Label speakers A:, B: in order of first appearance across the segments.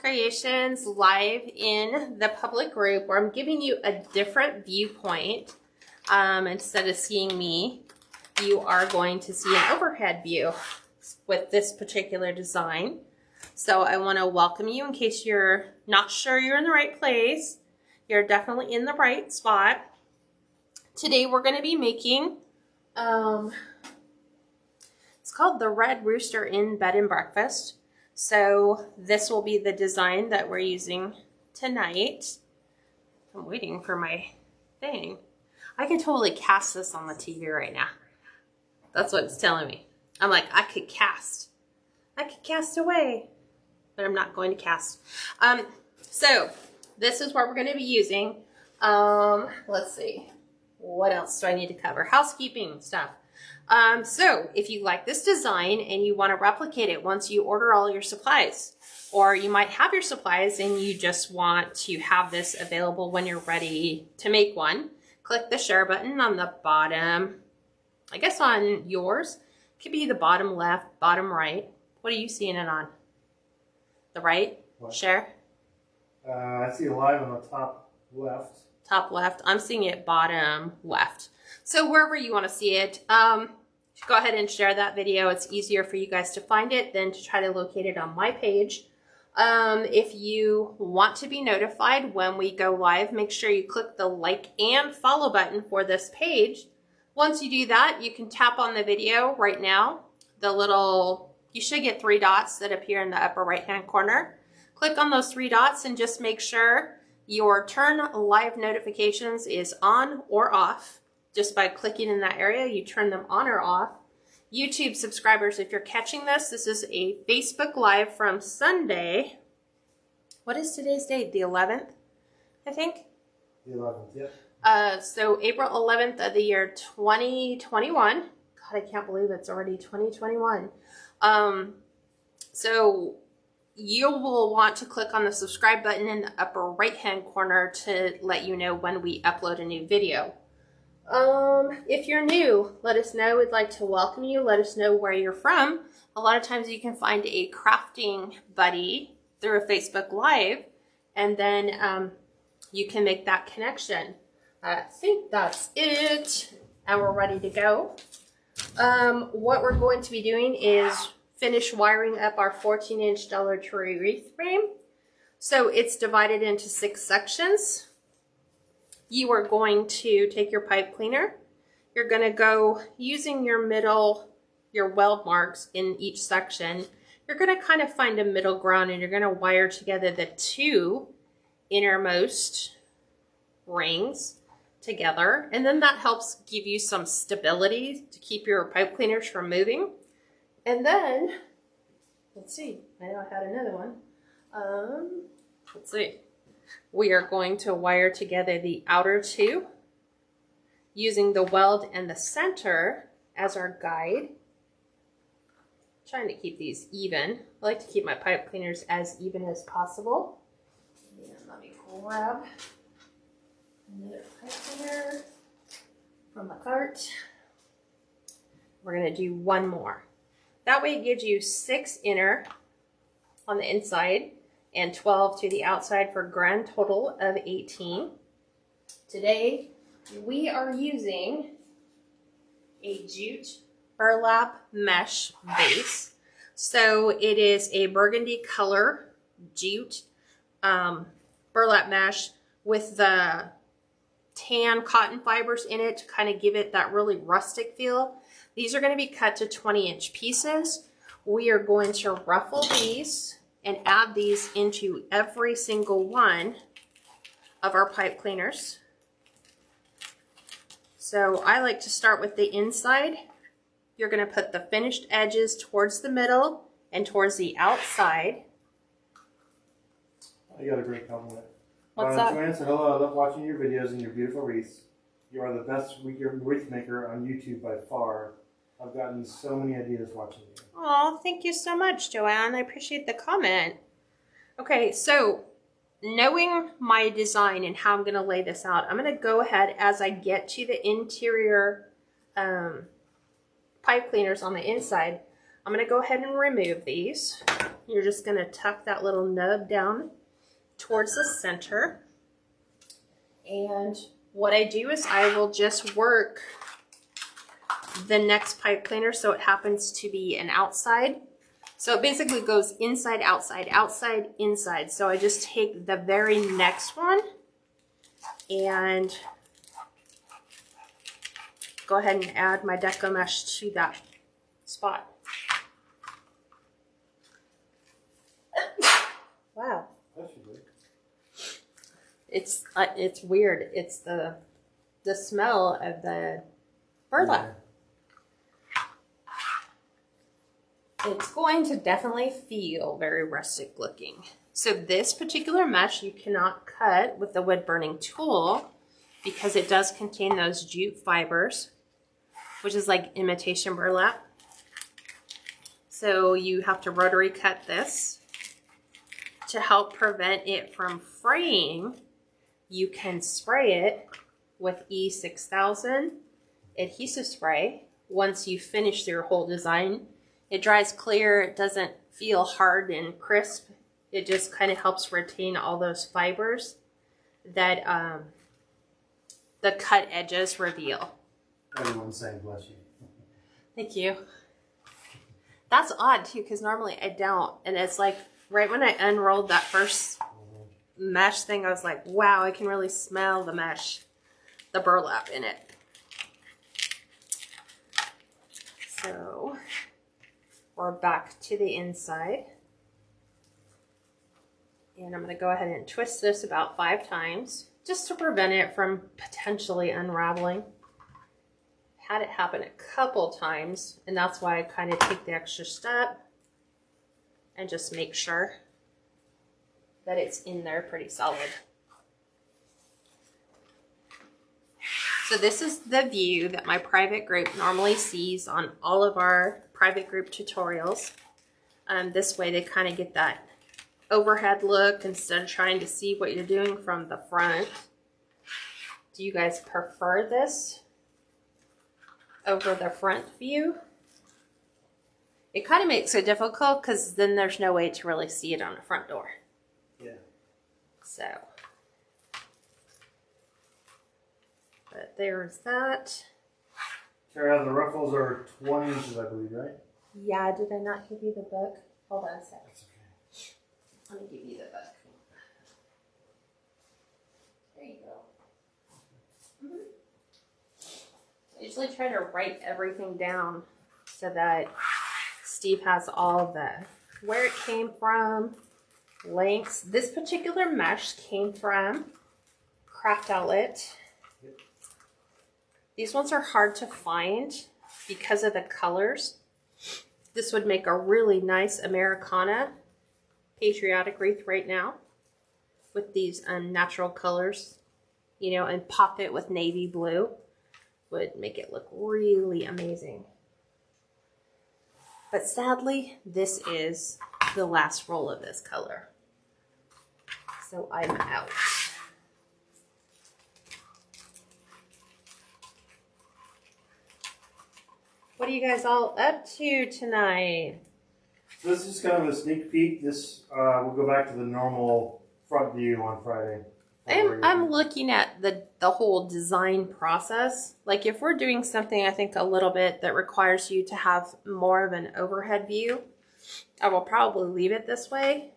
A: Creations live in the public group where I'm giving you a different viewpoint. Instead of seeing me, you are going to see an overhead view with this particular design. So I want to welcome you in case you're not sure you're in the right place. You're definitely in the right spot. Today we're going to be making, it's called the Red Rooster Inn Bed and Breakfast. So this will be the design that we're using tonight. I'm waiting for my thing. I can totally cast this on the TV right now. That's what it's telling me. I'm like, I could cast away, but I'm not going to cast. So this is what we're going to be using. Let's see. What else do I need to cover? Housekeeping stuff. So if you like this design and you want to replicate it once you order all your supplies, or you might have your supplies and you just want to have this available when you're ready to make one, click the share button on the bottom. I guess on yours, it could be the bottom left, bottom right. What are you seeing it on? The right? What? Share?
B: I see live on the top left.
A: Top left. I'm seeing it bottom left. So wherever you want to see it, go ahead and share that video. It's easier for you guys to find it than to try to locate it on my page. If you want to be notified when we go live, make sure you click the like and follow button for this page. Once you do that, you can tap on the video right now. You should get 3 dots that appear in the upper right hand corner. Click on those 3 dots and just make sure your turn live notifications is on or off. Just by clicking in that area, you turn them on or off. YouTube subscribers, if you're catching this, this is a Facebook Live from Sunday. What is today's date? The 11th, I think?
B: The 11th, yep.
A: So April 11th of the year 2021. God, I can't believe it's already 2021. So you will want to click on the subscribe button in the upper right-hand corner to let you know when we upload a new video. If you're new, let us know. We'd like to welcome you. Let us know where you're from. A lot of times you can find a crafting buddy through a Facebook Live, and then you can make that connection. I think that's it, and we're ready to go. What we're going to be doing is finish wiring up our 14-inch Dollar Tree wreath frame. So it's divided into 6 sections. You are going to take your pipe cleaner. You're going to go using your weld marks in each section. You're going to kind of find a middle ground, and you're going to wire together the 2 innermost rings together. And then that helps give you some stability to keep your pipe cleaners from moving. And then, let's see, I know I had another one. Let's see. We are going to wire together the outer 2 using the weld and the center as our guide. Trying to keep these even. I like to keep my pipe cleaners as even as possible. And let me grab another pipe cleaner from the cart. We're going to do 1 more. That way it gives you 6 inner on the inside and 12 to the outside for a grand total of 18. Today we are using a Jute burlap mesh base. So it is a burgundy color Jute burlap mesh with the tan cotton fibers in it to kind of give it that really rustic feel. These are going to be cut to 20-inch pieces. We are going to ruffle these and add these into every single one of our pipe cleaners. So I like to start with the inside. You're going to put the finished edges towards the middle and towards the outside.
B: I got a great compliment.
A: What's that?
B: Joanne said, hello, I love watching your videos and your beautiful wreaths. You are the best wreath maker on YouTube by far. I've gotten so many ideas watching you.
A: Oh, thank you so much, Joanne. I appreciate the comment. Okay, so knowing my design and how I'm going to lay this out, I'm going to go ahead as I get to the interior pipe cleaners on the inside. I'm going to go ahead and remove these. You're just going to tuck that little nub down towards the center. And what I do is I will just work the next pipe cleaner so it happens to be an outside. So it basically goes inside, outside, outside, inside. So I just take the very next one and go ahead and add my deco mesh to that spot. Wow. It's weird. It's the smell of the burlap. It's going to definitely feel very rustic looking. So this particular mesh you cannot cut with the wood burning tool because it does contain those jute fibers, which is like imitation burlap. So you have to rotary cut this. To help prevent it from fraying, you can spray it with E6000 adhesive spray. Once you finish your whole design, it dries clear. It doesn't feel hard and crisp. It just kind of helps retain all those fibers that the cut edges reveal.
B: Everyone's saying bless you.
A: Thank you. That's odd too, because normally I don't. And it's like right when I unrolled that first mesh thing, I was like, wow, I can really smell the mesh, the burlap in it. So we're back to the inside. And I'm going to go ahead and twist this about 5 times just to prevent it from potentially unraveling. Had it happen a couple times, and that's why I kind of take the extra step and just make sure that it's in there pretty solid. So this is the view that my private group normally sees on all of our private group tutorials. This way they kind of get that overhead look instead of trying to see what you're doing from the front. Do you guys prefer this over the front view? It kind of makes it difficult because then there's no way to really see it on the front door.
B: Yeah.
A: So, but there's that.
B: Tara, the ruffles are 20 inches, I believe, right?
A: Yeah, did I not give you the book? Hold on a second.
B: That's okay.
A: Let me give you the book. There you go. I usually try to write everything down so that Steve has all the where it came from, links. This particular mesh came from Craft Outlet.
B: Yep.
A: These ones are hard to find because of the colors. This would make a really nice Americana patriotic wreath right now with these unnatural colors, you know, and pop it with navy blue would make it look really amazing. But sadly, this is the last roll of this color. So I'm out. What are you guys all up to tonight?
B: So this is kind of a sneak peek. This we'll go back to the normal front view on Friday.
A: I'm looking at the whole design process. Like if we're doing something, I think a little bit that requires you to have more of an overhead view, I will probably leave it this way.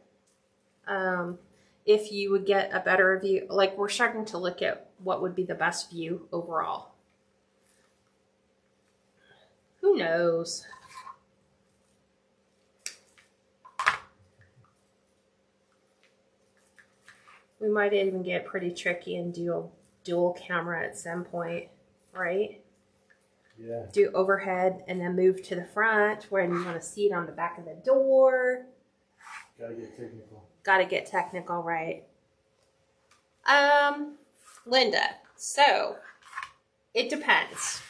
A: If you would get a better view, like we're starting to look at what would be the best view overall. Who knows? We might even get pretty tricky and do dual camera at some point, right?
B: Yeah.
A: Do overhead and then move to the front where you want to see it on the back of the door.
B: Gotta get technical.
A: Gotta get technical, right? Linda, so it depends.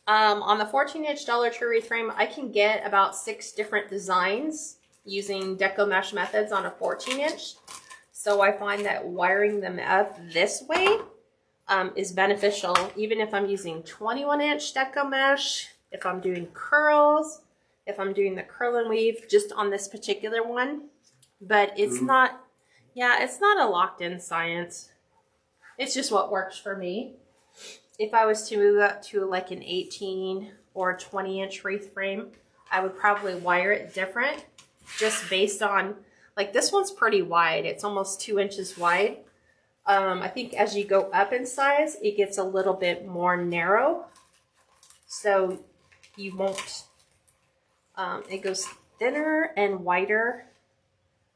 A: On the 14-inch Dollar Tree wreath frame, I can get about 6 different designs using deco mesh methods on a 14-inch. So I find that wiring them up this way is beneficial, even if I'm using 21-inch deco mesh, if I'm doing curls, if I'm doing the curl and weave just on this particular one. But it's not, yeah, it's not a locked in science. It's just what works for me. If I was to move up to like an 18 or 20-inch wreath frame, I would probably wire it different, just based on, like this one's pretty wide. It's almost 2 inches wide. I think as you go up in size, it gets a little bit more narrow. So you won't, it goes thinner and wider.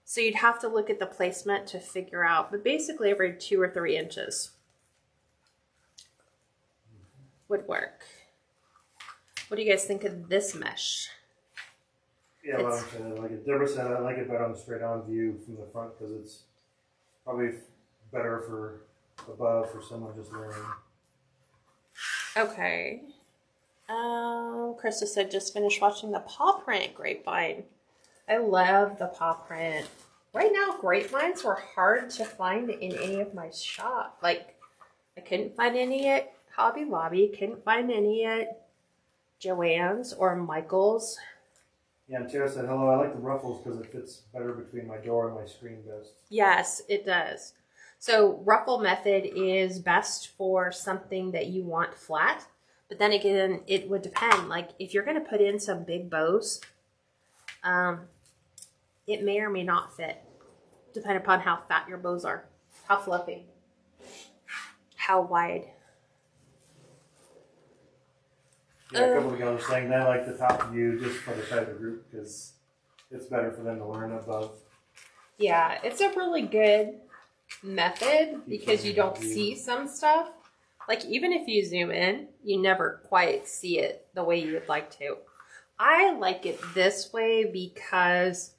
A: So you'd have to look at the placement to figure out, but basically every 2 or 3 inches would work. What do you guys think of this mesh?
B: Yeah, well, like Deborah said, I like it better on the straight on view from the front because it's probably better for above for someone just learning.
A: Okay. Krista said just finished watching the paw print grapevine. I love the paw print. Right now, grapevines were hard to find in any of my shop. Like, I couldn't find any at Hobby Lobby, couldn't find any at Joann's or Michael's.
B: Yeah, and Tara said, hello, I like the ruffles because it fits better between my door and my screen best.
A: Yes, it does. So ruffle method is best for something that you want flat. But then again, it would depend. Like if you're going to put in some big bows, it may or may not fit. Depending upon how fat your bows are. How fluffy. How wide.
B: Yeah, a couple of guys were saying they like the top view just for the side of the group because it's better for them to learn above.
A: Yeah, it's a really good method because you don't see some stuff. Like even if you zoom in, you never quite see it the way you would like to. I like it this way because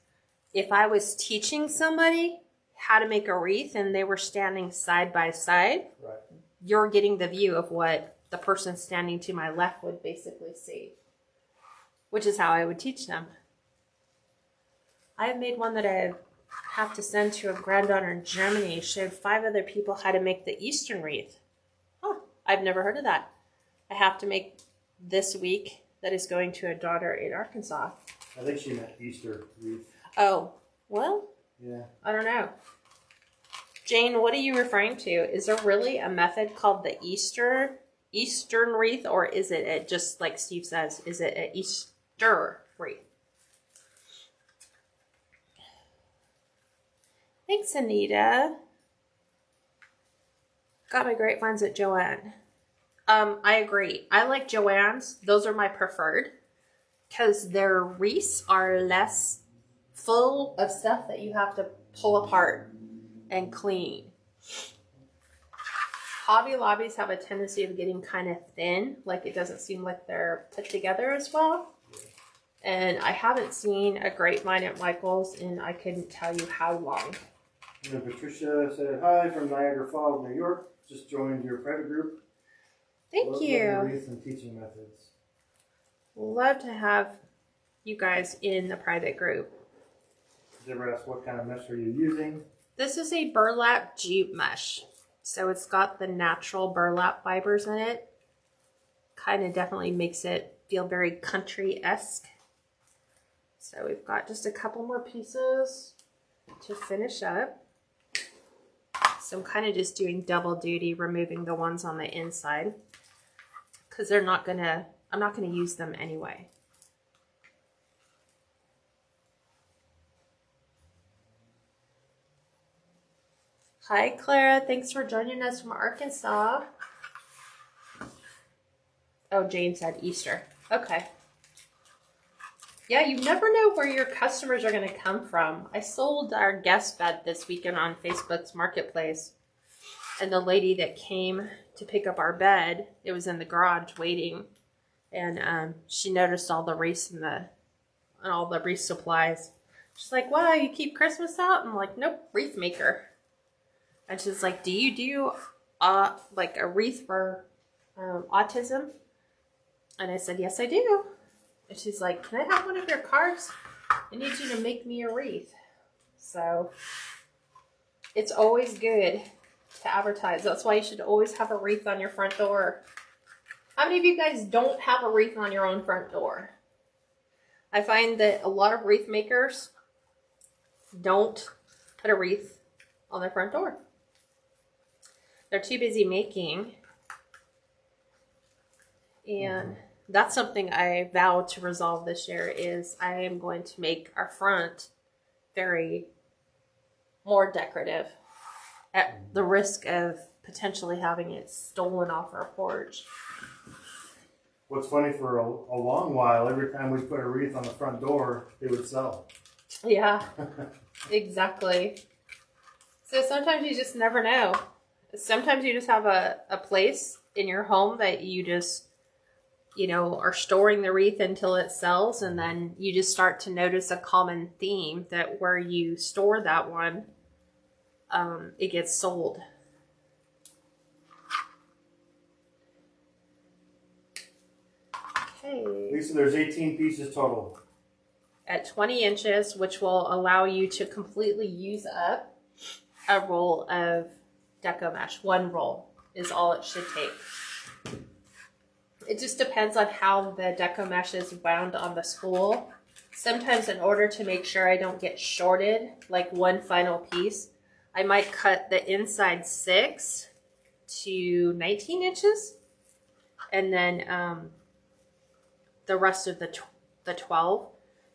A: if I was teaching somebody how to make a wreath and they were standing side by side,
B: right,
A: you're getting the view of what the person standing to my left would basically see, which is how I would teach them. I have made one that I have to send to a granddaughter in Germany. Showed 5 other people how to make the Eastern wreath. Huh, I've never heard of that. I have to make this week that is going to a daughter in Arkansas.
B: I think she meant Easter wreath.
A: Oh, well,
B: yeah.
A: I don't know. Jane, what are you referring to? Is there really a method called the Eastern wreath, or is it just like Steve says, is it an Easter wreath? Thanks, Anita. Got my grapevines at Joann. I agree. I like Joann's. Those are my preferred because their wreaths are less full of stuff that you have to pull apart and clean. Hobby Lobbies have a tendency of getting kind of thin, like it doesn't seem like they're put together as well. And I haven't seen a grapevine at Michael's and I couldn't tell you how long.
B: And then Patricia said, hi from Niagara Falls, New York. Just joined your private group.
A: Thank you.
B: Love wreaths and teaching methods.
A: Love to have you guys in the private group.
B: Deborah asked, what kind of mesh are you using?
A: This is a burlap jute mesh. So it's got the natural burlap fibers in it. Kind of definitely makes it feel very country-esque. So we've got just a couple more pieces to finish up. So I'm kind of just doing double duty, removing the ones on the inside. Because I'm not gonna use them anyway. Hi, Clara. Thanks for joining us from Arkansas. Oh, Jane said Easter. Okay. Yeah, you never know where your customers are going to come from. I sold our guest bed this weekend on Facebook's Marketplace. And the lady that came to pick up our bed, it was in the garage waiting. And she noticed all the wreaths and all the wreath supplies. She's like, wow, you keep Christmas out? I'm like, nope, wreath maker. And she's like, do you do like a wreath for autism? And I said, yes, I do. And she's like, can I have one of your cards? I need you to make me a wreath. So it's always good to advertise. That's why you should always have a wreath on your front door. How many of you guys don't have a wreath on your own front door? I find that a lot of wreath makers don't put a wreath on their front door. They're too busy making. And that's something I vowed to resolve this year is I am going to make our front very more decorative at the risk of potentially having it stolen off our porch.
B: What's funny, for a long while, every time we put a wreath on the front door, it would sell.
A: Yeah, exactly. So sometimes you just never know. Sometimes you just have a place in your home that you just, you know, are storing the wreath until it sells, and then you just start to notice a common theme that where you store that one, it gets sold. Okay.
B: Lisa, there's 18 pieces total.
A: At 20 inches, which will allow you to completely use up a roll of deco mesh. One roll is all it should take. It just depends on how the deco mesh is wound on the spool. Sometimes in order to make sure I don't get shorted, like one final piece, I might cut the inside 6 to 19 inches. And then the rest of the 12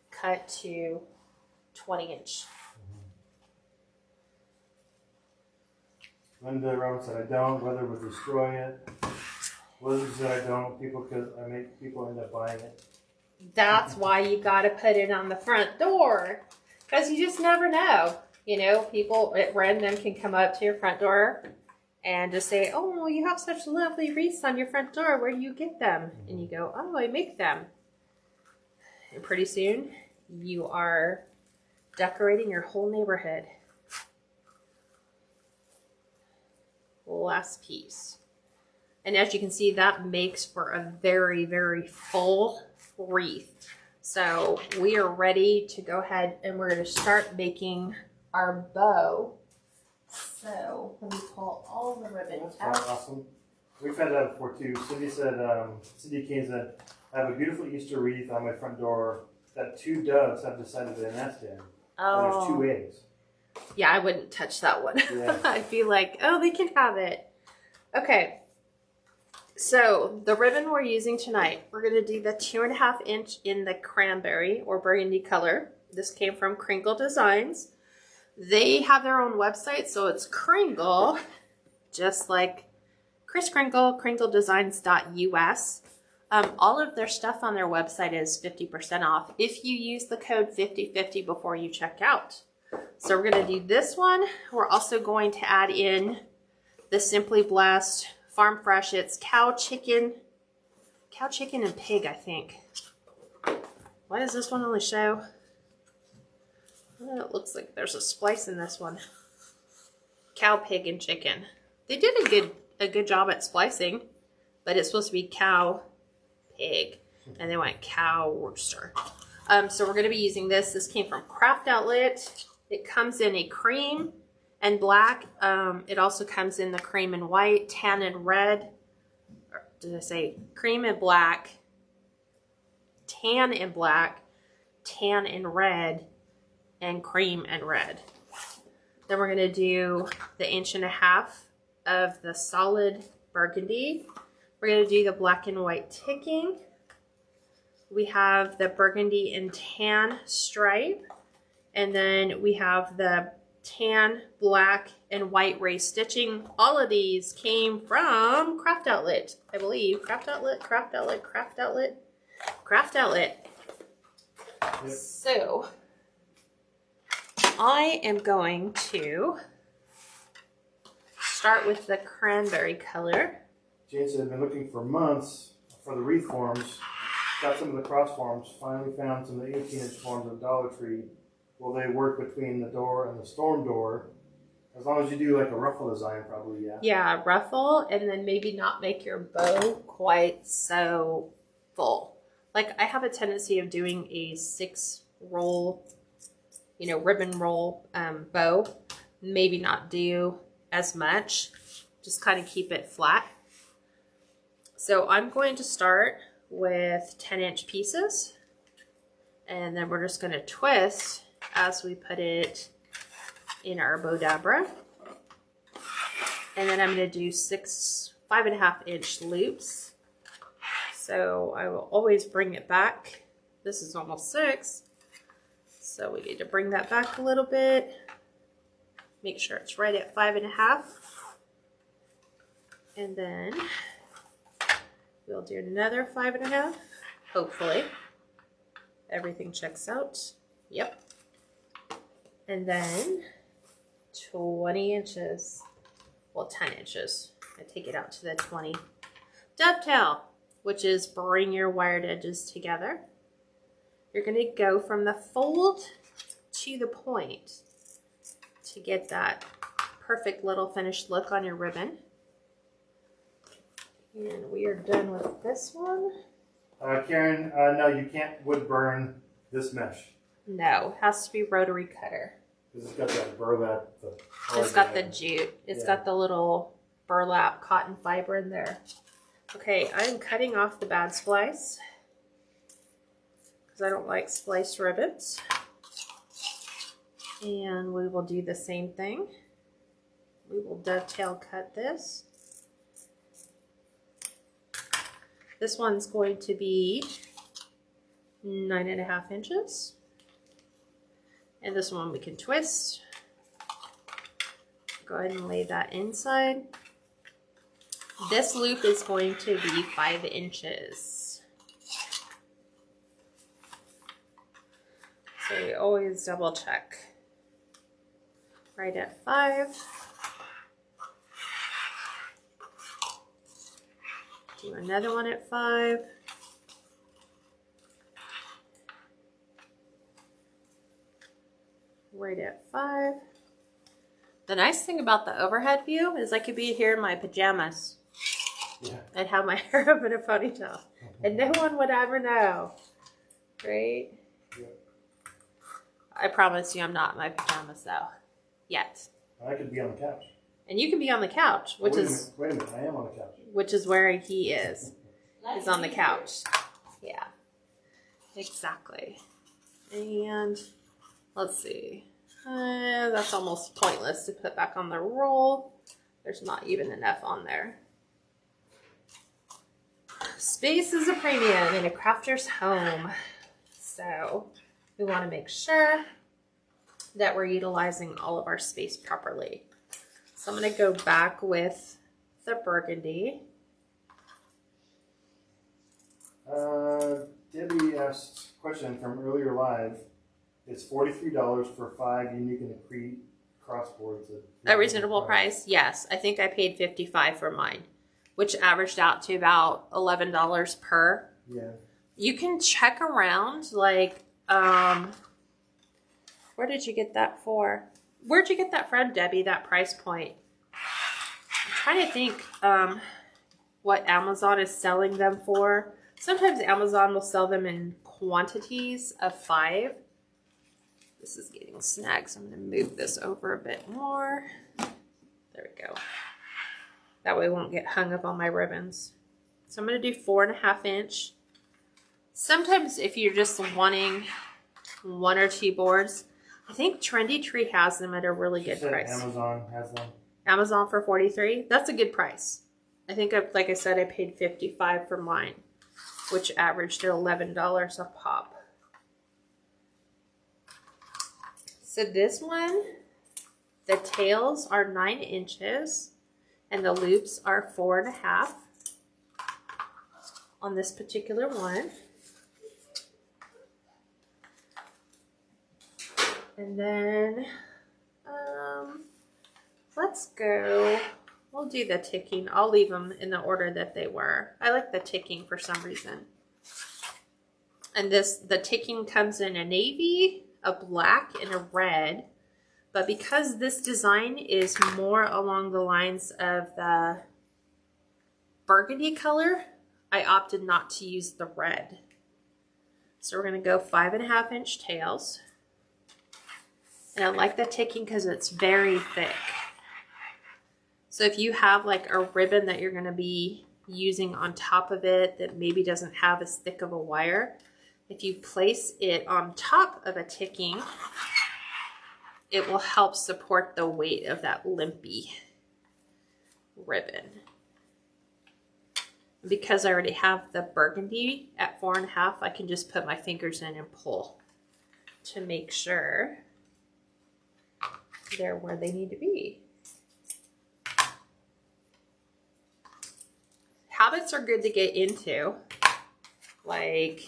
A: cut to 20 inch.
B: Linda Roberts said I don't. Weather would destroy it. Blizzard said I don't. Because I make people end up buying it.
A: That's why you got to put it on the front door, because you just never know. You know, people at random can come up to your front door and just say, "Oh, you have such lovely wreaths on your front door. Where do you get them?" And you go, "Oh, I make them." And pretty soon, you are decorating your whole neighborhood. Last piece. And as you can see, that makes for a very, very full wreath. So we are ready to go ahead and we're going to start making our bow. So let me pull all the ribbon out.
B: That's awesome. We've had that before too. Cindy said, Cindy Kane said, I have a beautiful Easter wreath on my front door that 2 doves have decided to nest in.
A: Oh.
B: And there's 2 eggs.
A: Yeah, I wouldn't touch that one.
B: Yeah.
A: I'd be like, oh, they can have it. Okay. So the ribbon we're using tonight, we're going to do the 2.5 inch in the cranberry or burgundy color. This came from Kringle Designs. They have their own website, so it's Kringle, just like Kris Kringle, kringledesigns.us. All of their stuff on their website is 50% off if you use the code 5050 before you check out. So we're going to do this one. We're also going to add in the Simply Blessed Farm Fresh. It's cow, chicken, and pig, I think. Why does this one only show? Well, it looks like there's a splice in this one. Cow, pig, and chicken. They did a good job at splicing, but it's supposed to be cow, pig, and they went cow, rooster. So we're going to be using this. This came from Craft Outlet. It comes in a cream and black. It also comes in the cream and white, tan and red. Or did I say cream and black, tan and black, tan and red, and cream and red. Then we're going to do the 1.5 inch of the solid burgundy. We're going to do the black and white ticking. We have the burgundy and tan stripe. And then we have the tan, black, and white ray stitching. All of these came from Craft Outlet, I believe. Craft Outlet. Yep. So I am going to start with the cranberry color.
B: Jane said, I've been looking for months for the wreath forms. Got some of the cross forms. Finally found some of the 18-inch forms at Dollar Tree. Will they work between the door and the storm door? As long as you do like a ruffle design, probably, yeah. Yeah,
A: ruffle, and then maybe not make your bow quite so full. Like, I have a tendency of doing a 6-roll, ribbon roll bow. Maybe not do as much. Just kind of keep it flat. So I'm going to start with 10-inch pieces. And then we're just going to twist as we put it in our bodabra. And then I'm going to do 5.5 inch loops. So I will always bring it back. This is almost 6. So we need to bring that back a little bit. Make sure it's right at 5.5. And then we'll do another 5.5. Hopefully everything checks out. Yep. And then 20 inches. Well, 10 inches. I take it out to the 20. Dovetail, which is bring your wired edges together. You're going to go from the fold to the point to get that perfect little finished look on your ribbon. And we are done with this one.
B: Karen, no, you can't wood burn this mesh.
A: No, it has to be rotary cutter.
B: Because it's got that burlap.
A: It's got the jute. It's got the little burlap cotton fiber in there. Okay, I'm cutting off the bad splice because I don't like spliced ribbons. And we will do the same thing. We will dovetail cut this. This one's going to be 9.5 inches. And this one we can twist. Go ahead and lay that inside. This loop is going to be 5 inches. So we always double check. Right at 5. Do another one at 5. Right at 5. The nice thing about the overhead view is I could be here in my pajamas.
B: Yeah.
A: And have my hair up in a ponytail. And no one would ever know. Right?
B: Yeah.
A: I promise you I'm not in my pajamas though. Yet.
B: I could be on the couch.
A: And you can be on the couch, which
B: Wait a minute, I am on the couch.
A: Which is where he is. He's on the couch. Yeah. Exactly. And let's see. That's almost pointless to put back on the roll. There's not even enough on there. Space is a premium in a crafter's home. So we want to make sure that we're utilizing all of our space properly. So I'm going to go back with the burgundy.
B: Debbie asked a question from earlier live. It's $43 for 5 unique and discrete crossboards.
A: A reasonable price? Yes. I think I paid $55 for mine, which averaged out to about $11 per.
B: Yeah.
A: You can check around, like, where did you get that for? Where'd you get that from, Debbie, that price point? I'm trying to think what Amazon is selling them for. Sometimes Amazon will sell them in quantities of 5. This is getting snagged, so I'm going to move this over a bit more. There we go. That way it won't get hung up on my ribbons. So I'm going to do 4.5 inch. Sometimes if you're just wanting 1 or 2 boards, I think Trendy Tree has them at a really good price.
B: Amazon has them.
A: Amazon for $43. That's a good price. I think, like I said, I paid $55 for mine, which averaged at $11 a pop. So this one, the tails are 9 inches and the loops are 4.5 on this particular one. And then let's go, we'll do the ticking. I'll leave them in the order that they were. I like the ticking for some reason. And the ticking comes in a navy, a black, and a red. But because this design is more along the lines of the burgundy color, I opted not to use the red. So we're going to go 5.5 inch tails. And I like the ticking because it's very thick. So if you have like a ribbon that you're going to be using on top of it that maybe doesn't have as thick of a wire, if you place it on top of a ticking, it will help support the weight of that limpy ribbon. Because I already have the burgundy at 4.5, I can just put my fingers in and pull to make sure they're where they need to be. Habits are good to get into, like,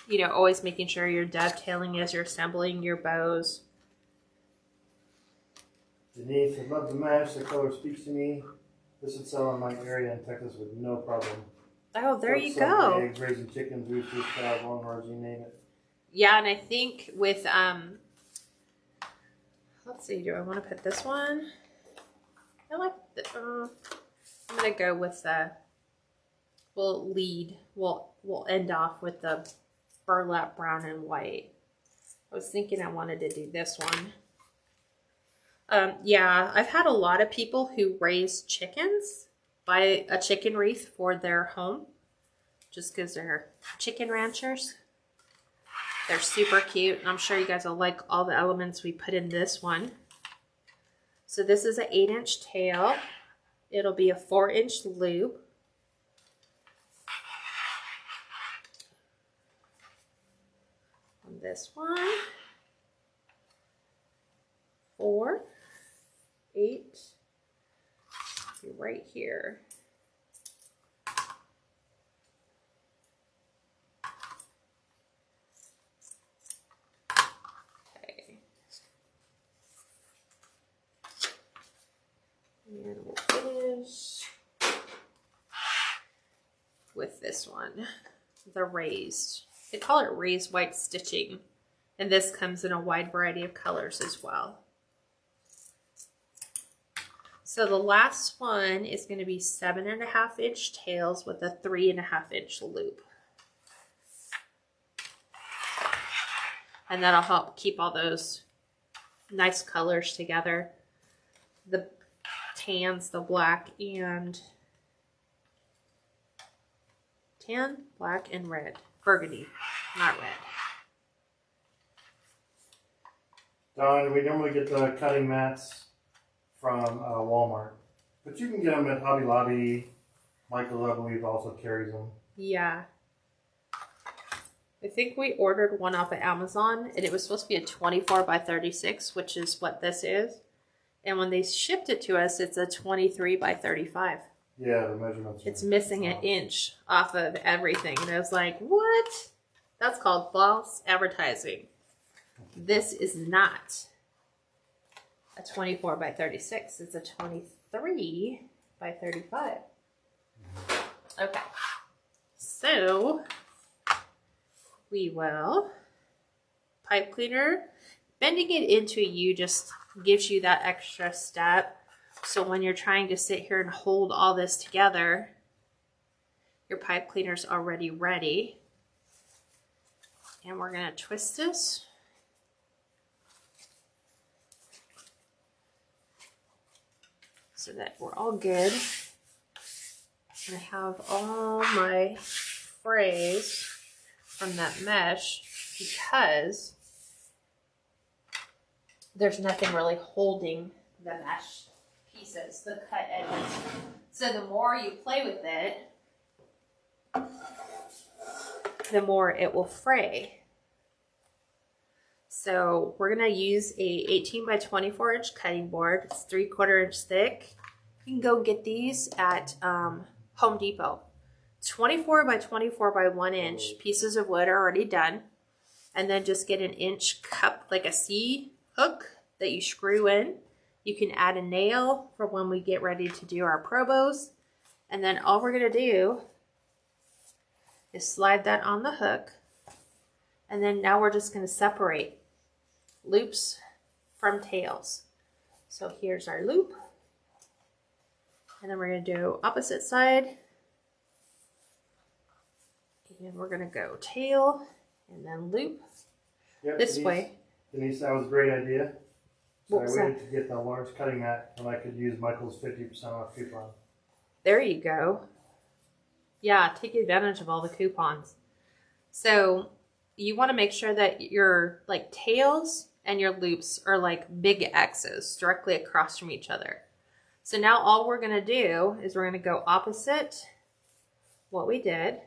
A: you know, always making sure you're dovetailing as you're assembling your bows.
B: Denise, I love the mesh. The color speaks to me. This would sell in my area in Texas with no problem.
A: Oh, there you go.
B: Eggs, raising chickens, roosters, cows, longhorns, you name it.
A: Yeah, and I think with, let's see, do I want to put this one? I like the, I'm going to go with the, we'll end off with the burlap brown and white. I was thinking I wanted to do this one. Yeah, I've had a lot of people who raise chickens buy a chicken wreath for their home just because they're chicken ranchers. They're super cute, and I'm sure you guys will like all the elements we put in this one. So this is an 8-inch tail. It'll be a 4-inch loop. On this one, 4, 8, be right here. Okay. And we'll finish with this one, the raised. They call it raised white stitching, and this comes in a wide variety of colors as well. So the last one is going to be 7.5-inch tails with a 3.5-inch loop. And that'll help keep all those nice colors together. The tans, the black and tan, black and red. Burgundy, not red.
B: Don, we normally get the cutting mats from Walmart, but you can get them at Hobby Lobby. Michael, I believe, also carries them.
A: Yeah. I think we ordered one off of Amazon, and it was supposed to be a 24 by 36, which is what this is. And when they shipped it to us, it's a 23 by 35.
B: Yeah, the measurements.
A: It's missing an inch off of everything. And I was like, what? That's called false advertising. This is not a 24 by 36. It's a 23 by 35. Okay. So we will pipe cleaner. Bending it into a U just gives you that extra step. So when you're trying to sit here and hold all this together, your pipe cleaner's already ready. And we're going to twist this. So that we're all good. I have all my frays from that mesh because there's nothing really holding the mesh pieces, the cut edges. So the more you play with it, the more it will fray. So we're gonna use a 18 by 24 inch cutting board. It's 3/4 inch thick. You can go get these at Home Depot. 24 by 24 by 1 inch pieces of wood are already done. And then just get an inch cup, like a C hook that you screw in. You can add a nail for when we get ready to do our pro bows. And then all we're gonna do is slide that on the hook. And then now we're just gonna separate loops from tails. So here's our loop. And then we're gonna do opposite side. And we're gonna go tail and then loop this way.
B: Denise, that was a great idea. So
A: What
B: I
A: was
B: waited
A: that?
B: to get the large cutting mat when I could use Michael's 50% off coupon.
A: There you go. Yeah, take advantage of all the coupons. So you want to make sure that your like tails and your loops are like big X's directly across from each other. So now all we're going to do is we're going to go opposite what we did.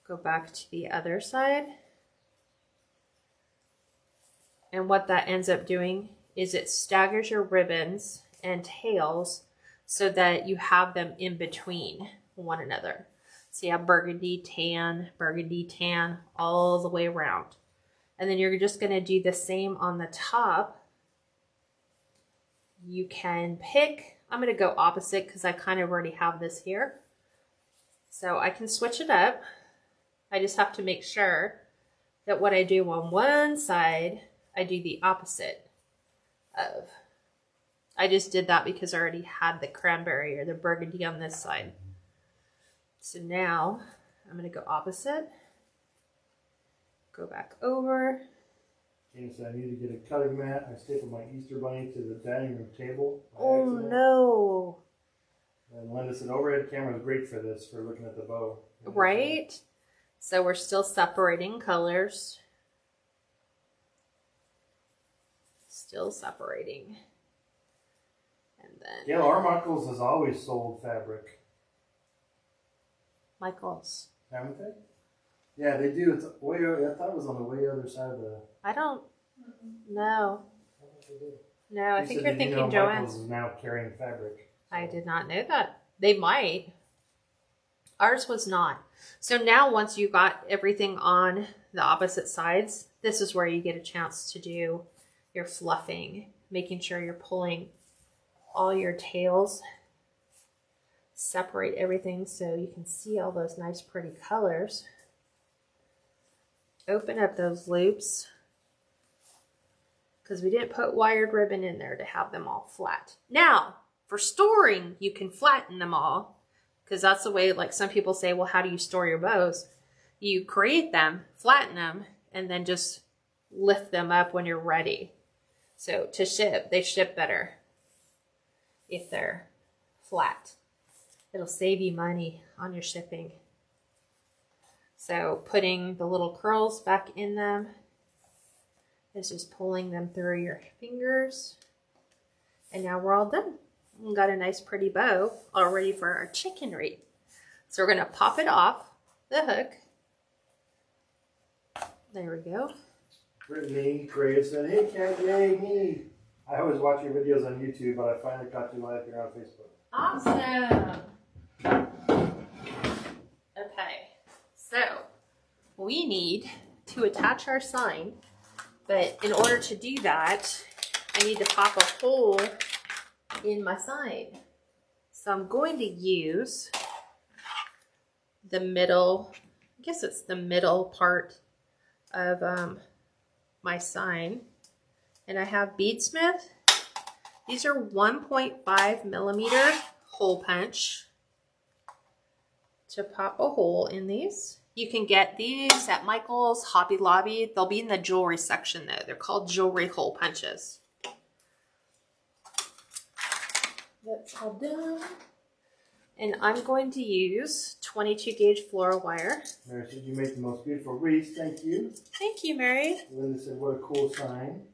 A: Go back to the other side. And what that ends up doing is it staggers your ribbons and tails so that you have them in between one another. So you have burgundy, tan, all the way around. And then you're just going to do the same on the top. You can pick, I'm going to go opposite because I kind of already have this here. So I can switch it up. I just have to make sure that what I do on one side, I do the opposite of. I just did that because I already had the cranberry or the burgundy on this side. So now I'm going to go opposite. Go back over.
B: Jane said I need to get a cutting mat. I stapled my Easter bunny to the dining room table.
A: Oh no.
B: And Linda said overhead camera is great for this, for looking at the bow.
A: Right? So we're still separating colors. Still separating. And then
B: Yeah, Armichael's has always sold fabric.
A: Michael's.
B: Haven't they? Yeah, they do. It's way. I thought it was on the way other side of the.
A: I don't know.
B: I think they do.
A: No, I think you're thinking Joann's.
B: Michael's is now carrying fabric. So.
A: I did not know that. They might. Ours was not. So now once you got everything on the opposite sides, this is where you get a chance to do your fluffing, making sure you're pulling all your tails, separate everything so you can see all those nice pretty colors. Open up those loops because we didn't put wired ribbon in there to have them all flat. Now, for storing, you can flatten them all because that's the way, like some people say, well, how do you store your bows? You create them, flatten them, and then just lift them up when you're ready. So to ship, they ship better if they're flat. It'll save you money on your shipping. So putting the little curls back in them is just pulling them through your fingers. And now we're all done. We got a nice pretty bow all ready for our chicken wreath. So we're going to pop it off the hook. There we go.
B: Brittany Gray said, "Hey Kat, yay me!" I always watch your videos on YouTube, but I finally caught you live here on Facebook.
A: Awesome. Okay, so we need to attach our sign, but in order to do that, I need to pop a hole in my sign. So I'm going to use the middle, I guess it's the middle part of my sign. And I have Beadsmith. These are 1.5 millimeter hole punch to pop a hole in these. You can get these at Michael's, Hobby Lobby. They'll be in the jewelry section though. They're called jewelry hole punches. That's all done. And I'm going to use 22 gauge floral wire.
B: Mary said, "You make the most beautiful wreaths." Thank you.
A: Thank you, Mary.
B: Linda said, "What a cool sign."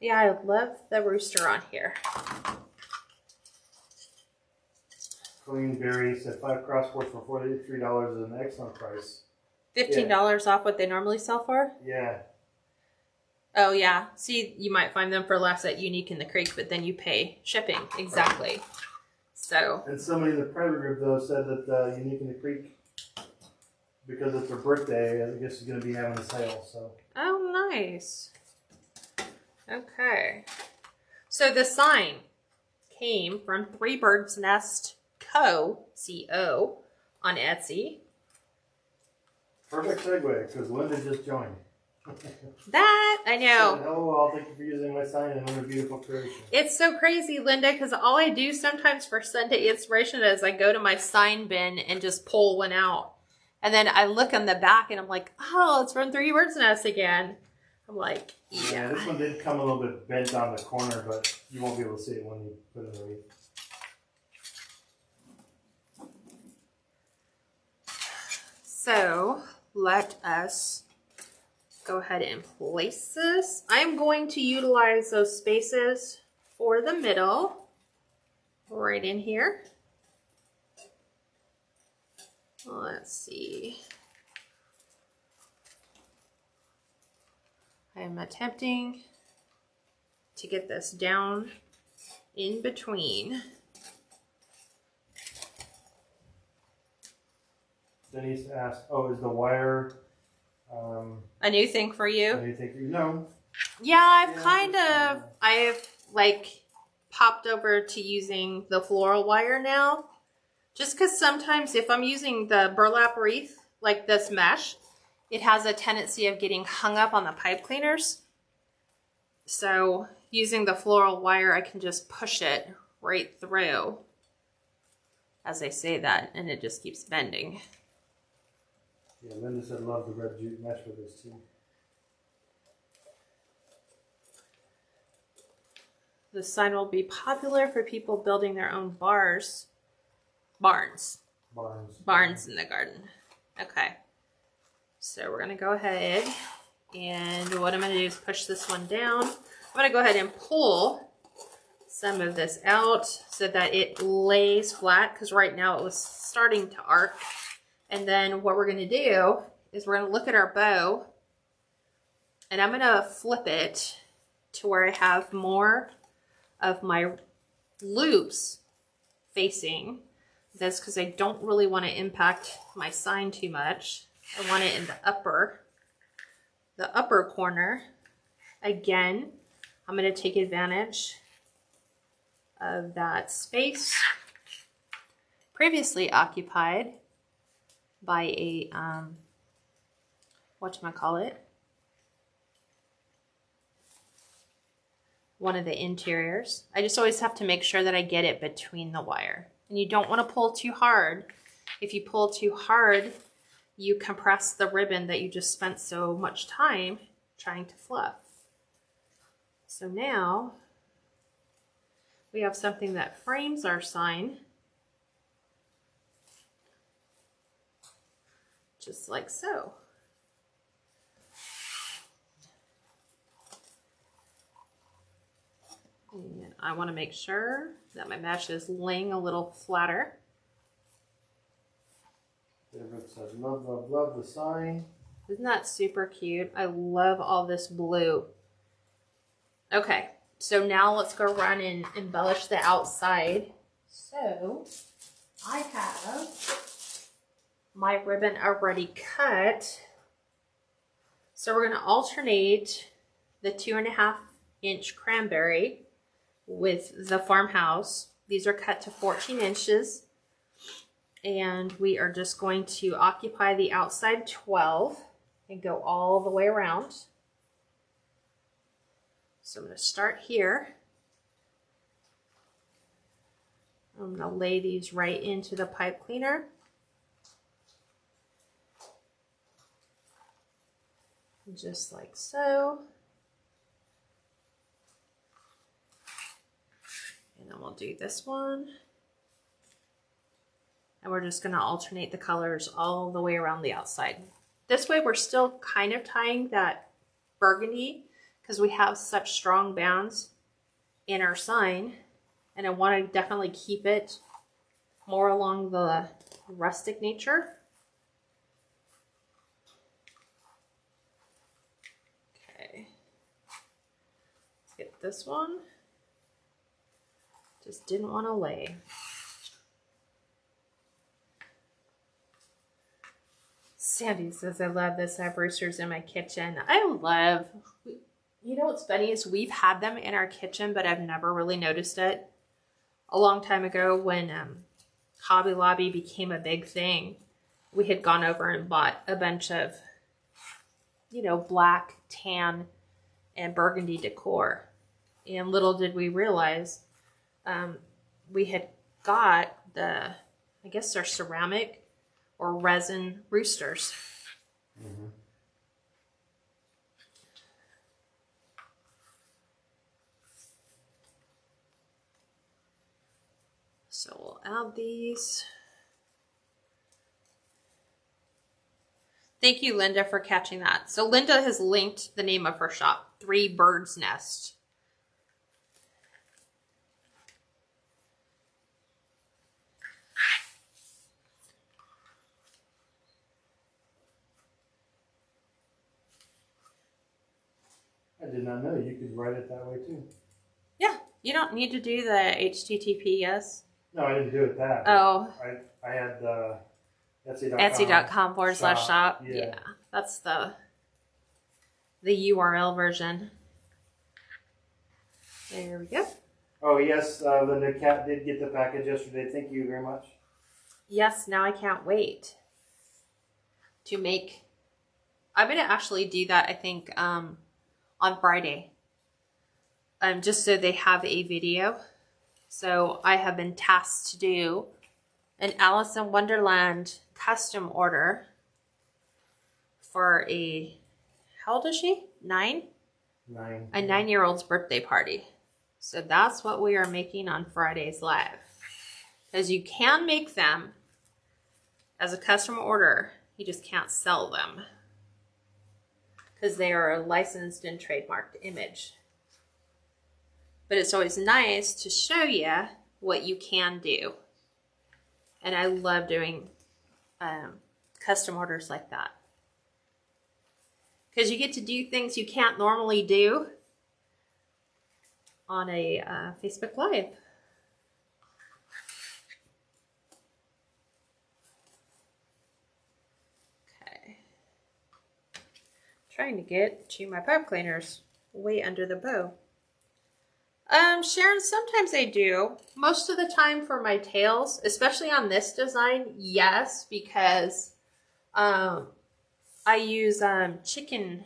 A: Yeah, I love the rooster on here.
B: Colleen Berry said, 5 crossboards for $43 is an excellent price.
A: $15 off what they normally sell for?
B: Yeah.
A: Oh, yeah. See, you might find them for less at Unique in the Creek, but then you pay shipping. Exactly. So.
B: And somebody in the private group, though, said that Unique in the Creek, because it's her birthday, I guess is going to be having a sale. So.
A: Oh, nice. Okay. So the sign came from Three Birds Nest Co. C-O on Etsy.
B: Perfect segue, because Linda just joined.
A: That, I know.
B: Said, "Hello all, thank you for using my sign and what a beautiful creation."
A: It's so crazy, Linda, because all I do sometimes for Sunday inspiration is I go to my sign bin and just pull one out. And then I look on the back and I'm like, oh, it's from Three Birds Nest again. I'm like, yeah.
B: This one did come a little bit bent on the corner, but you won't be able to see it when you put it in the wreath.
A: So let us go ahead and place this. I'm going to utilize those spaces for the middle, right in here. Let's see. I'm attempting to get this down in between.
B: Denise asked, "Oh, is the wire
A: a new thing for you?"
B: A new thing for you? No.
A: Yeah, I've like popped over to using the floral wire now. Just because sometimes if I'm using the burlap wreath, like this mesh, it has a tendency of getting hung up on the pipe cleaners. So using the floral wire, I can just push it right through as I say that, and it just keeps bending.
B: Yeah, Linda said love the red jute mesh with this too.
A: The sign will be popular for people building their own barns in the garden. Okay, so we're gonna go ahead, and what I'm gonna do is push this one down. I'm gonna go ahead and pull some of this out so that it lays flat, because right now it was starting to arc. And then what we're gonna do is we're gonna look at our bow, and I'm gonna flip it to where I have more of my loops facing this, because I don't really want to impact my sign too much. I want it in the upper corner. Again, I'm going to take advantage of that space previously occupied by a whatchamacallit, one of the interiors. I just always have to make sure that I get it between the wire. And you don't want to pull too hard. If you pull too hard, you compress the ribbon that you just spent so much time trying to fluff. So now we have something that frames our sign, just like so. And I want to make sure that my mesh is laying a little flatter.
B: David says, love, love, love the sign.
A: Isn't that super cute? I love all this blue. Okay, so now let's go run and embellish the outside. So I have my ribbon already cut. So we're going to alternate the 2.5-inch cranberry with the farmhouse. These are cut to 14 inches. And we are just going to occupy the outside 12 and go all the way around. So I'm going to start here. I'm going to lay these right into the pipe cleaner. Just like so. And then we'll do this one. And we're just going to alternate the colors all the way around the outside. This way we're still kind of tying that burgundy because we have such strong bands in our sign. And I want to definitely keep it more along the rustic nature. Okay. Let's get this one. Just didn't want to lay. Sandy says, I love this. I have roosters in my kitchen. You know what's funny is we've had them in our kitchen, but I've never really noticed it. A long time ago when Hobby Lobby became a big thing, we had gone over and bought a bunch of, you know, black, tan, and burgundy decor. And little did we realize we had got I guess they're ceramic or resin roosters. Mm-hmm. So we'll add these. Thank you, Linda, for catching that. So Linda has linked the name of her shop, Three Birds Nest.
B: I did not know you could write it that way too.
A: Yeah, you don't need to do the HTTPS.
B: No, I didn't do it that.
A: Oh.
B: I had Etsy.com.
A: Etsy.com/shop.
B: Yeah.
A: That's the URL version. There we go.
B: Oh yes, Linda, Cat did get the package yesterday. Thank you very much.
A: Yes, now I can't wait to make. I'm going to actually do that, I think, on Friday. Just so they have a video. So I have been tasked to do an Alice in Wonderland custom order for how old is she? 9?
B: 9.
A: A 9-year-old's birthday party. So that's what we are making on Friday's live. Because you can make them as a custom order, you just can't sell them. Because they are a licensed and trademarked image. But it's always nice to show you what you can do. And I love doing custom orders like that. Because you get to do things you can't normally do on a Facebook Live. Okay. Trying to get to my pipe cleaners way under the bow. Sharon, sometimes I do. Most of the time for my tails, especially on this design, yes, because I use chicken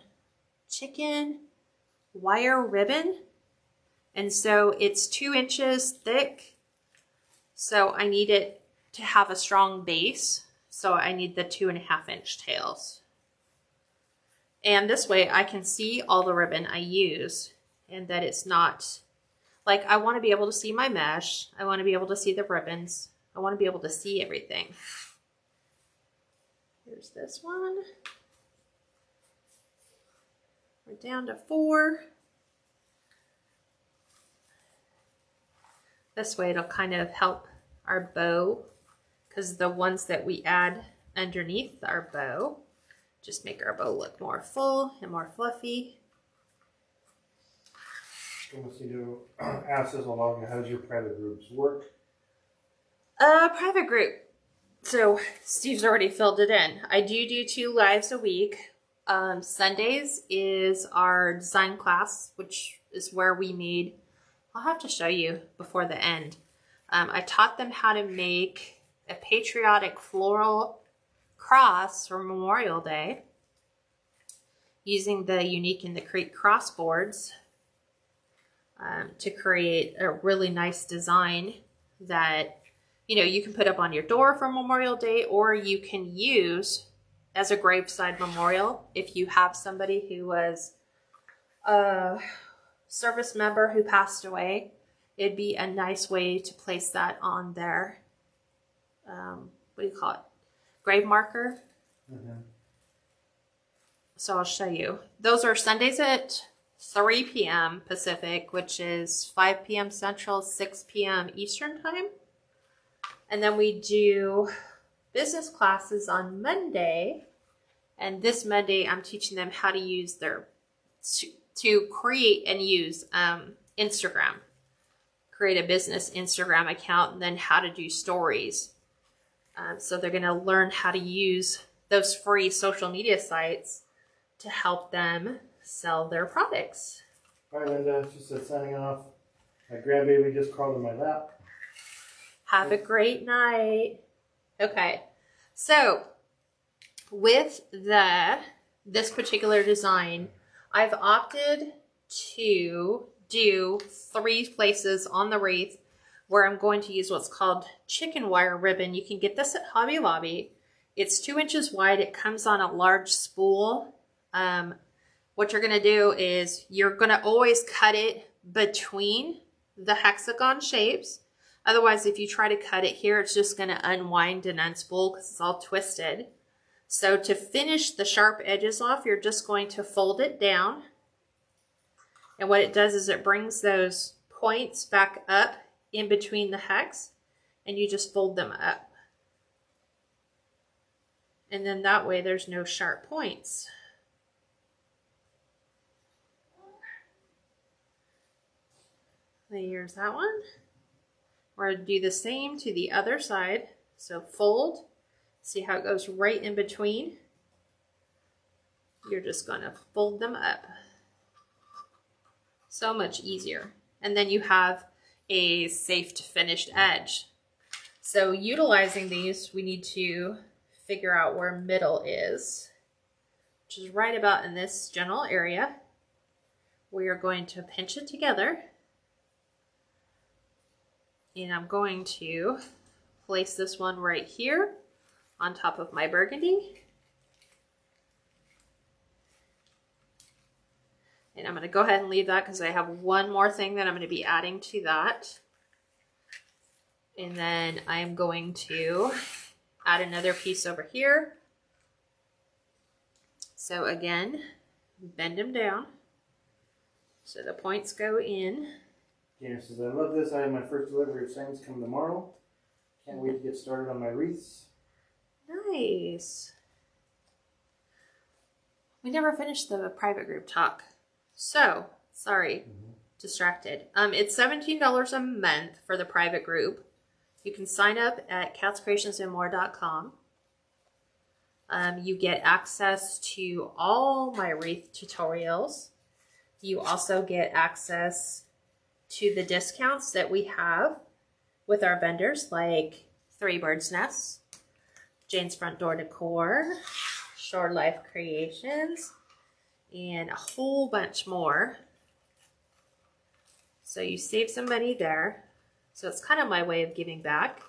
A: wire ribbon. And so it's 2 inches thick. So I need it to have a strong base. So I need the 2.5 inch tails. And this way I can see all the ribbon I use and that it's not, like, I want to be able to see my mesh. I want to be able to see the ribbons. I want to be able to see everything. Here's this one. We're down to 4. This way it'll kind of help our bow, because the ones that we add underneath our bow just make our bow look more full and more fluffy.
B: I want to ask this along, how does your private groups work?
A: Private group. So Steve's already filled it in. I do 2 lives a week. Sundays is our design class, which is where we made, I'll have to show you before the end. I taught them how to make a patriotic floral cross for Memorial Day using the Unique and the Creek crossboards to create a really nice design that, you know, you can put up on your door for Memorial Day, or you can use as a graveside memorial if you have somebody who was a service member who passed away. It'd be a nice way to place that on their, what do you call it? Grave marker. Mm-hmm. So I'll show you. Those are Sundays at 3 p.m. Pacific, which is 5 p.m. Central, 6 p.m. Eastern time. And then we do business classes on Monday. And this Monday, I'm teaching them how to use their, to create and use Instagram. Create a business Instagram account, and then how to do stories. So they're going to learn how to use those free social media sites to help them sell their products.
B: All right, Linda, she said signing off. My grandbaby just crawled in my lap.
A: Have a great night. Okay, so with this particular design, I've opted to do 3 places on the wreath where I'm going to use what's called chicken wire ribbon. You can get this at Hobby Lobby. It's 2 inches wide. It comes on a large spool. What you're going to do is you're going to always cut it between the hexagon shapes. Otherwise, if you try to cut it here, it's just going to unwind and unspool because it's all twisted. So to finish the sharp edges off, you're just going to fold it down. And what it does is it brings those points back up in between the hex, and you just fold them up. And then that way there's no sharp points. Here's that one. We're going to do the same to the other side. So fold, see how it goes right in between. You're just going to fold them up. So much easier. And then you have a safe to finished edge. So utilizing these, we need to figure out where middle is, which is right about in this general area. We are going to pinch it together. And I'm going to place this one right here on top of my burgundy. And I'm going to go ahead and leave that because I have one more thing that I'm going to be adding to that. And then I'm going to add another piece over here. So again, bend them down so the points go in.
B: Janice says, I love this. I have my first delivery of signs coming tomorrow. Can't wait to get started on my wreaths.
A: Nice. We never finished the private group talk. So, sorry, distracted. It's $17 a month for the private group. You can sign up at KatsCreationsNMore.com. You get access to all my wreath tutorials. You also get access to the discounts that we have with our vendors, like Three Birds Nests, Jane's Front Door Decor, Shore Life Creations, and a whole bunch more. So you save some money there. So it's kind of my way of giving back.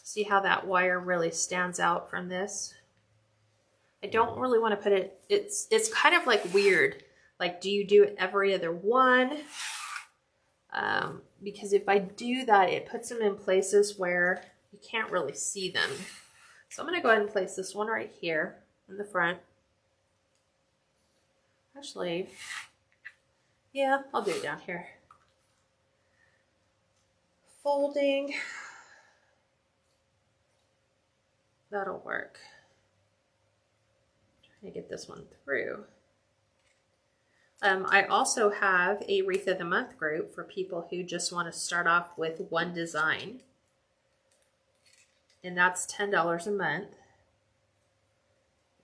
A: See how that wire really stands out from this? I don't really want to put it, it's kind of like weird. Like, do you do it every other one? Because if I do that, it puts them in places where you can't really see them. So I'm going to go ahead and place this one right here in the front. Actually, yeah, I'll do it down here. Folding. That'll work. Trying to get this one through. I also have a Wreath of the Month group for people who just want to start off with one design. And that's $10 a month.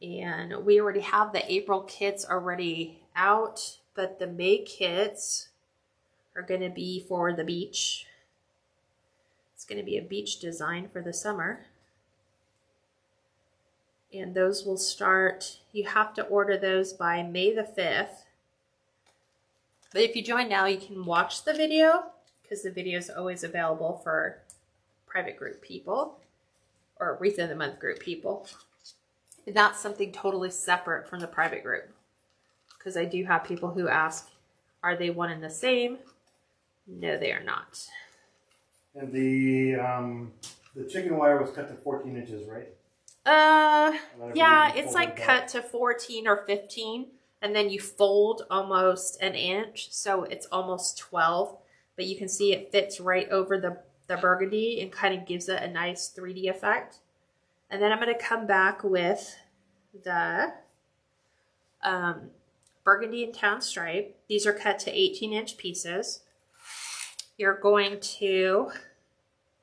A: And we already have the April kits already out, but the May kits are going to be for the beach. It's going to be a beach design for the summer. And those will start, you have to order those by May the 5th. But if you join now, you can watch the video because the video is always available for private group people or Wreath of the Month group people. And that's something totally separate from the private group. Because I do have people who ask, are they one and the same? No, they are not.
B: And the chicken wire was cut to 14 inches, right?
A: Yeah, it's like cut to 14 or 15. And then you fold almost an inch, so it's almost 12. But you can see it fits right over the burgundy and kind of gives it a nice 3D effect. And then I'm going to come back with the burgundy and town stripe. These are cut to 18-inch pieces. You're going to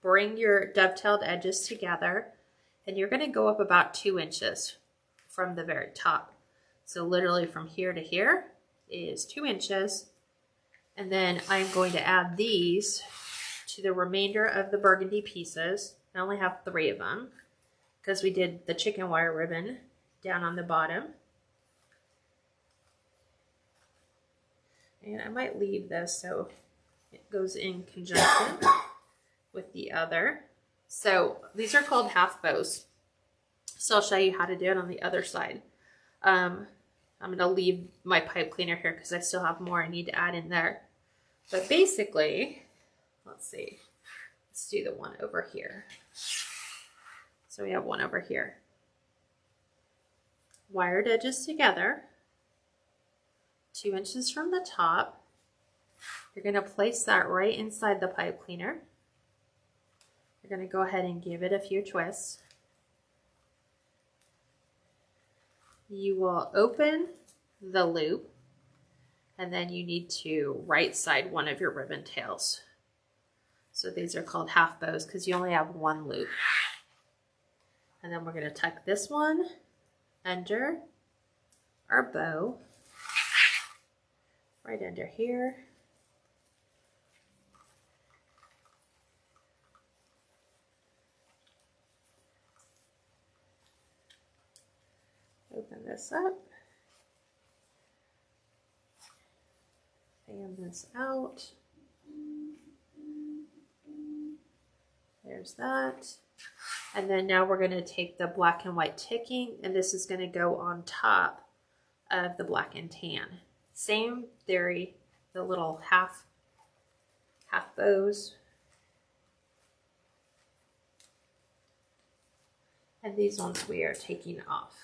A: bring your dovetailed edges together, and you're going to go up about 2 inches from the very top. So literally from here to here is 2 inches. And then I'm going to add these to the remainder of the burgundy pieces. I only have 3 of them because we did the chicken wire ribbon down on the bottom. And I might leave this so it goes in conjunction with the other. So these are called half bows. So I'll show you how to do it on the other side. I'm going to leave my pipe cleaner here because I still have more I need to add in there. But basically, let's see. Let's do the one over here. So we have one over here. wired edges together, 2 inches from the top. You're going to place that right inside the pipe cleaner. You're going to go ahead and give it a few twists. You will open the loop, and then you need to right side one of your ribbon tails. So these are called half bows because you only have one loop. And then we're going to tuck this one under our bow, right under here. Open this up. Fan this out. There's that. And then now we're going to take the black and white ticking, and this is going to go on top of the black and tan. Same theory, the little half bows. And these ones we are taking off.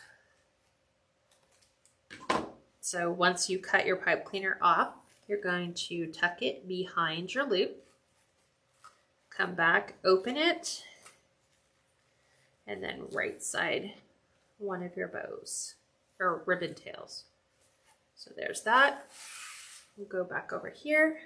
A: So once you cut your pipe cleaner off, you're going to tuck it behind your loop. Come back, open it, and then right side one of your bows or ribbon tails. So there's that. We'll go back over here.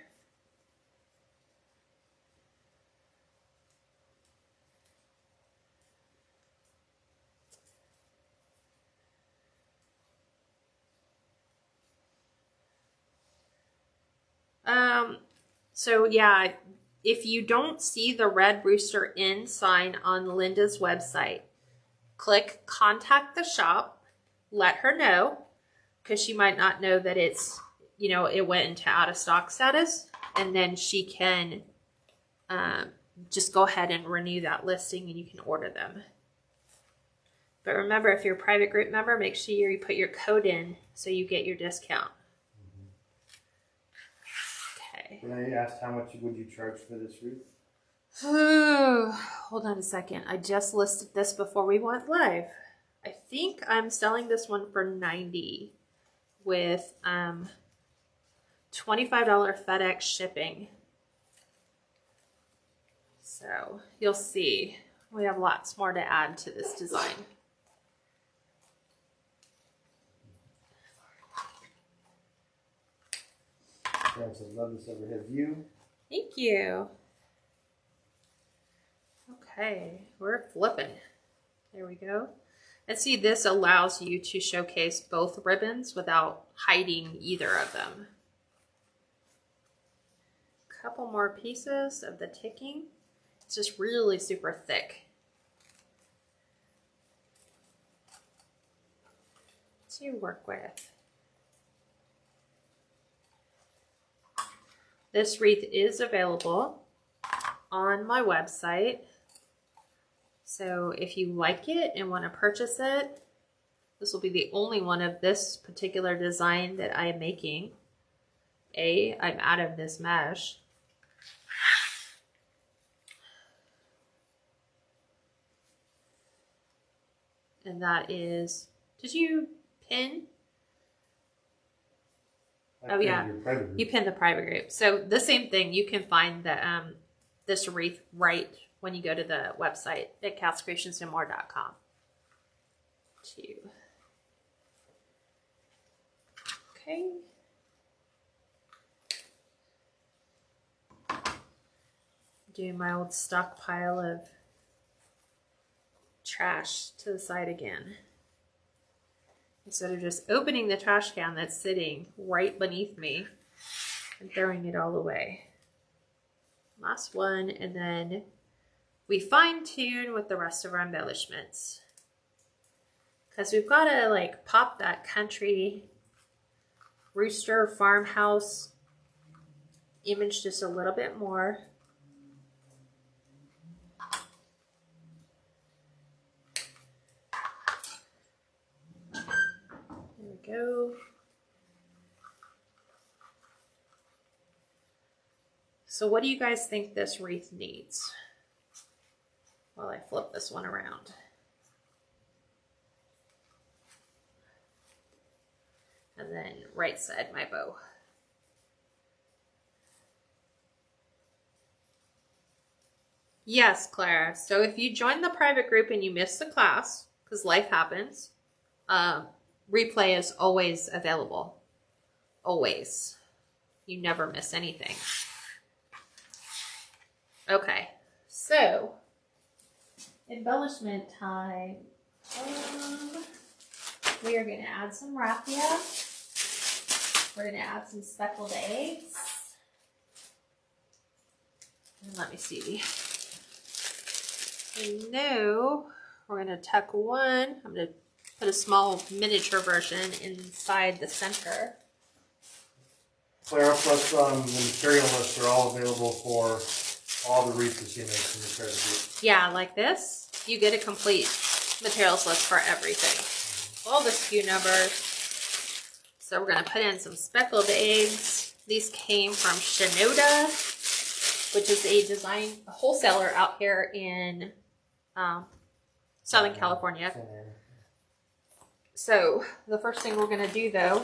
A: So yeah, if you don't see the red Rooster Inn sign on Linda's website, click contact the shop, let her know, because she might not know that it's, you know, it went into out of stock status, and then she can just go ahead and renew that listing and you can order them. But remember, if you're a private group member, make sure you put your code in so you get your discount.
B: And I asked how much would you charge for this wreath?
A: Hold on a second. I just listed this before we went live. I think I'm selling this one for $90 with $25 FedEx shipping. So you'll see we have lots more to add to this design.
B: Francis, love this overhead view.
A: Thank you. Okay, we're flipping. There we go. And see, this allows you to showcase both ribbons without hiding either of them. Couple more pieces of the ticking. It's just really super thick. To work with. This wreath is available on my website. So if you like it and want to purchase it, this will be the only one of this particular design that I am making. I'm out of this mesh. And that is, did you pin? Oh yeah, you pinned the private group. So the same thing, you can find the this wreath right when you go to the website at KatsCreationsNMore.com. Okay. Doing my old stockpile of trash to the side again. Instead of just opening the trash can that's sitting right beneath me and throwing it all away. Last one, and then we fine tune with the rest of our embellishments. Because we've got to like pop that country rooster farmhouse image just a little bit more. Go. So what do you guys think this wreath needs? While I flip this one around. And then right side my bow. Yes, Clara. So if you join the private group and you miss the class, because life happens, replay is always available. Always. You never miss anything. Okay, so embellishment time. We are going to add some raffia. We're going to add some speckled eggs. And let me see. And now we're going to tuck one. I'm going to put a small miniature version inside the center.
B: Clara, plus the material lists are all available for all the wreaths that you make from the credit group.
A: Yeah, like this. You get a complete materials list for everything. All the SKU numbers. So we're going to put in some speckled eggs. These came from Shinoda, which is a wholesaler out here in Southern California. So the first thing we're going to do though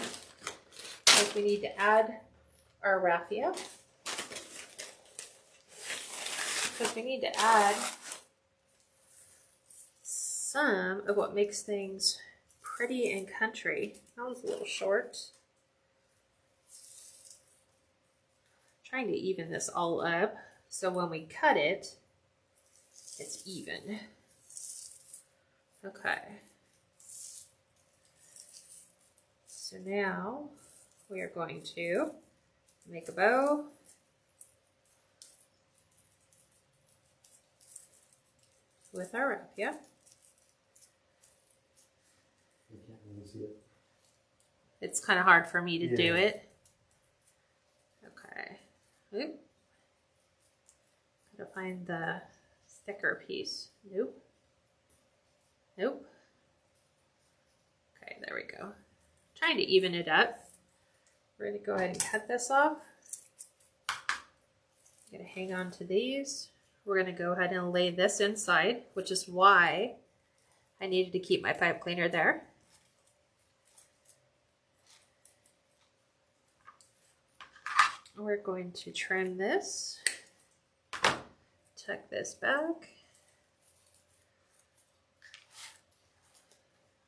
A: is we need to add our raffia. Because we need to add some of what makes things pretty and country. That was a little short. Trying to even this all up so when we cut it, it's even. Okay. So now we are going to make a bow. With our raffia.
B: You can't really see it.
A: It's kind of hard for me to do it. Okay. Oop. Gotta find the sticker piece. Nope. Nope. Okay, there we go. Trying to even it up. We're gonna go ahead and cut this off. Gonna hang on to these. We're going to go ahead and lay this inside, which is why I needed to keep my pipe cleaner there. We're going to trim this, tuck this back,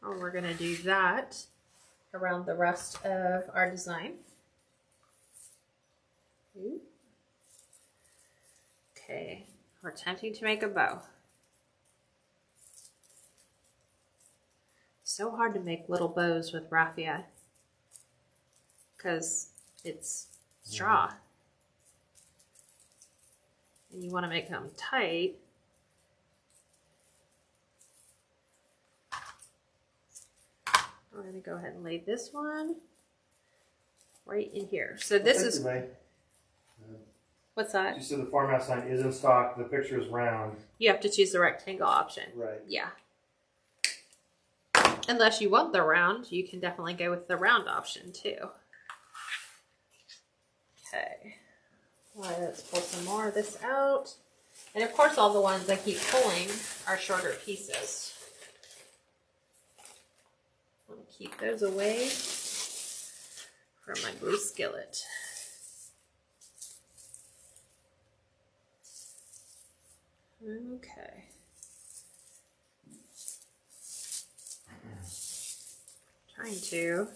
A: and we're going to do that around the rest of our design. Okay. We're attempting to make a bow. So hard to make little bows with raffia because it's straw. And you want to make them tight. We're going to go ahead and lay this one right in here. So this is... What's that?
B: You said the farmhouse sign is in stock. The picture is round.
A: You have to choose the rectangle option.
B: Right.
A: Yeah. Unless you want the round, you can definitely go with the round option too. Okay. All right, let's pull some more of this out. And of course, all the ones I keep pulling are shorter pieces. I'm going to keep those away from my glue skillet. Okay. Trying to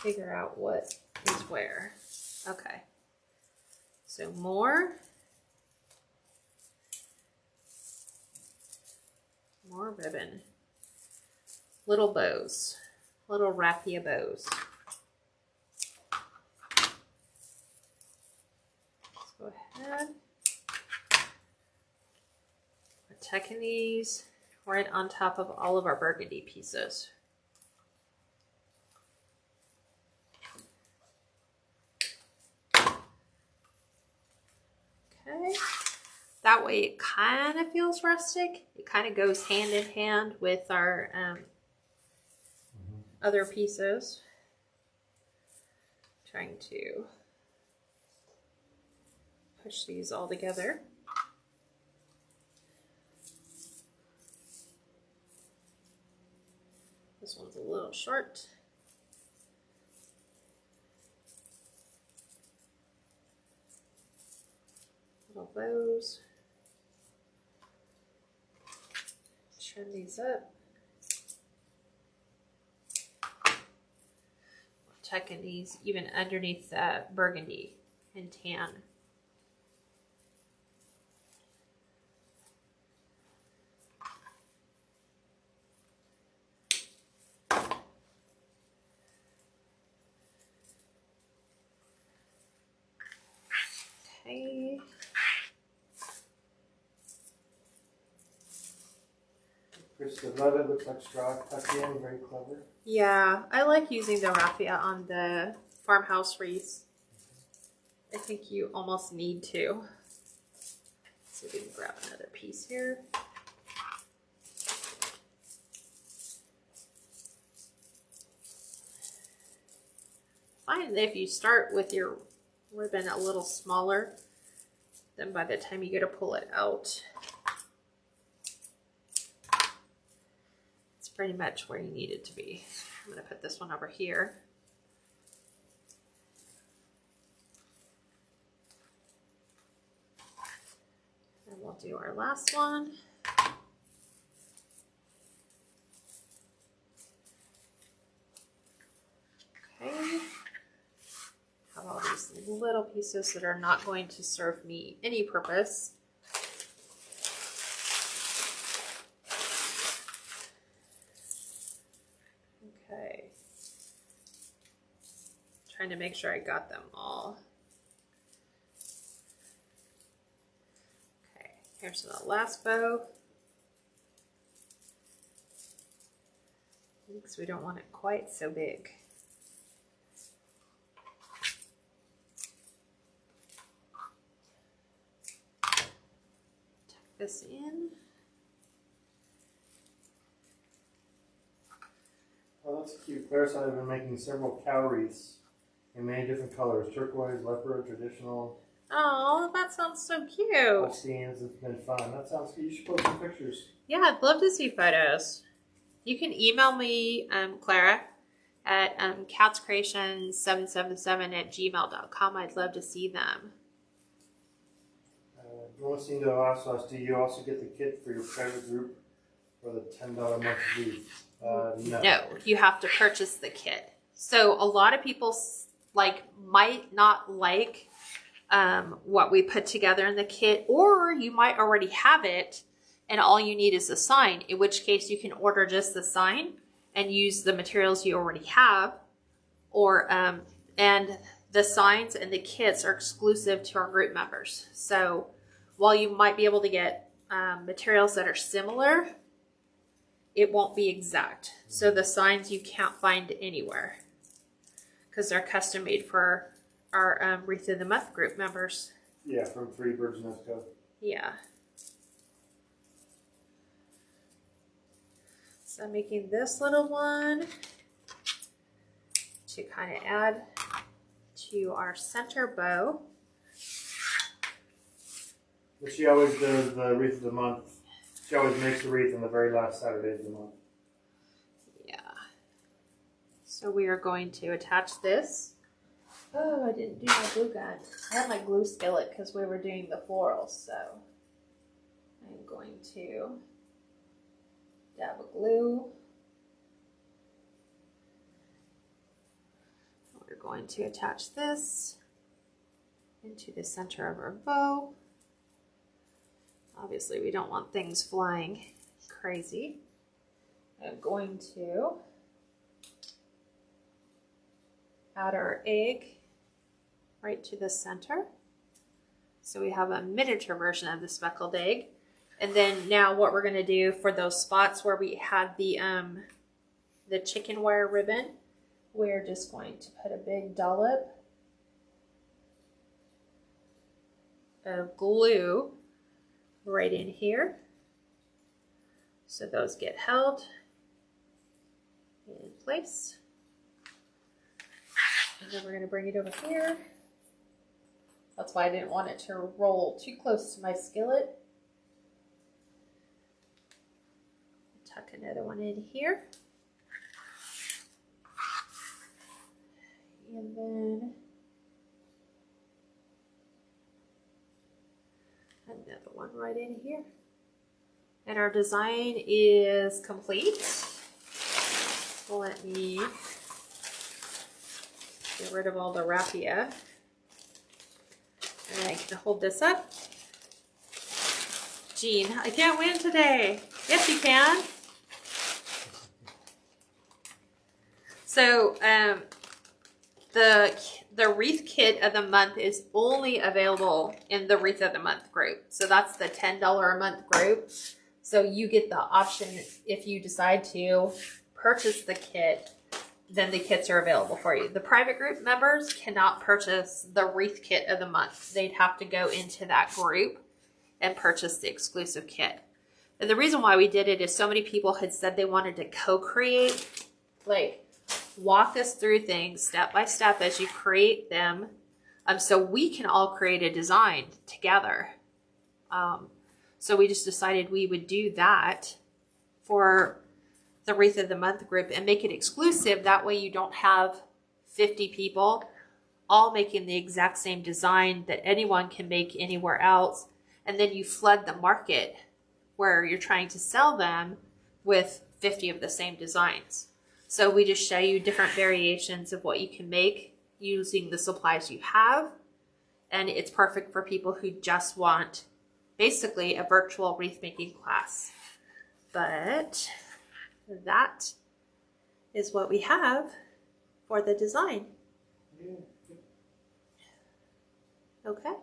A: figure out what is where. Okay. So more ribbon. Little bows. Little raffia bows. Let's go ahead. Tucking these right on top of all of our burgundy pieces. Okay, that way it kind of feels rustic. It kind of goes hand in hand with our other pieces. Trying to push these all together. This one's a little short. Little bows. Trim these up. Tucking these even underneath the burgundy and tan. Okay.
B: Chris, the leather looks like straw tucked in, very clever.
A: Yeah, I like using the raffia on the farmhouse wreaths. I think you almost need to. So we can grab another piece here. Find that if you start with your ribbon a little smaller, then by the time you get to pull it out, it's pretty much where you need it to be. I'm going to put this one over here. And we'll do our last one. Okay. Have all these little pieces that are not going to serve me any purpose. Okay. Trying to make sure I got them all. Okay, here's the last bow. Because we don't want it quite so big. This in.
B: Oh, that's cute. Claire said I've been making several cow wreaths in many different colors: turquoise, leopard, traditional.
A: Oh, that sounds so cute.
B: Holsteins. It's been fun. That sounds good. You should post some pictures.
A: Yeah, I'd love to see photos. You can email me, Clara, at KatsCreationsNMore@gmail.com. I'd love to see them.
B: One thing to also ask, do you also get the kit for your private group for the $10 month wreath? No.
A: No, you have to purchase the kit. So a lot of people might not like what we put together in the kit, or you might already have it and all you need is a sign, in which case you can order just the sign and use the materials you already have, or and the signs and the kits are exclusive to our group members. So while you might be able to get materials that are similar, it won't be exact. So the signs you can't find anywhere because they're custom made for our Wreath of the Month group members.
B: Yeah, from Three Birds Nest Co.
A: Yeah. So I'm making this little one to kind of add to our center bow.
B: But she always does the Wreath of the Month. She always makes the wreath on the very last Saturday of the month.
A: Yeah. So we are going to attach this. Oh, I didn't do my glue gun. I had my glue skillet because we were doing the florals, so I'm going to dab a glue. We're going to attach this into the center of our bow. Obviously, we don't want things flying crazy. I'm going to add our egg right to the center. So we have a miniature version of the speckled egg. And then now what we're going to do for those spots where we had the chicken wire ribbon, we're just going to put a big dollop of glue right in here. So those get held in place. And then we're going to bring it over here. That's why I didn't want it to roll too close to my skillet. Tuck another one in here. And then another one right in here. And our design is complete. Let me get rid of all the raffia. And I can hold this up. Jean, I can't win today. Yes, you can. So, the wreath kit of the month is only available in the wreath of the month group. So that's the $10 a month group. So you get the option if you decide to purchase the kit, then the kits are available for you. The private group members cannot purchase the wreath kit of the month. They'd have to go into that group and purchase the exclusive kit. And the reason why we did it is so many people had said they wanted to co-create, like walk us through things step by step as you create them, so we can all create a design together. So we just decided we would do that for the Wreath of the Month group and make it exclusive. That way you don't have 50 people all making the exact same design that anyone can make anywhere else. And then you flood the market where you're trying to sell them with 50 of the same designs. So we just show you different variations of what you can make using the supplies you have. And it's perfect for people who just want basically a virtual wreath making class. But that is what we have for the design. Okay.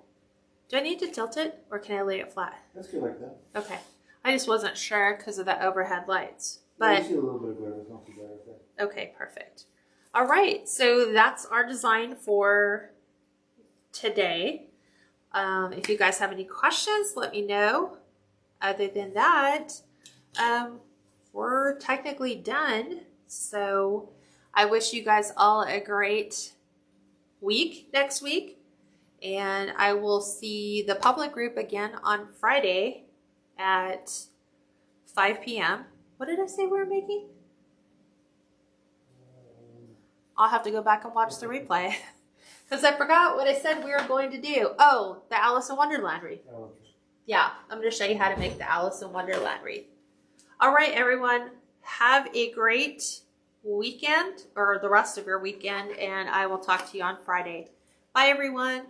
A: Do I need to tilt it or can I lay it flat?
B: That's good like that.
A: Okay. I just wasn't sure because of the overhead lights. But
B: yeah, you see a little bit of glare. It's not too bad.
A: Okay, perfect. All right, so that's our design for today. If you guys have any questions, let me know. Other than that, we're technically done. So I wish you guys all a great week next week. And I will see the public group again on Friday at 5 p.m. What did I say we were making? I'll have to go back and watch the replay because I forgot what I said we were going to do. Oh, the Alice in Wonderland wreath. Oh. Yeah, I'm going to show you how to make the Alice in Wonderland wreath. All right, everyone. Have a great weekend or the rest of your weekend, and I will talk to you on Friday. Bye, everyone.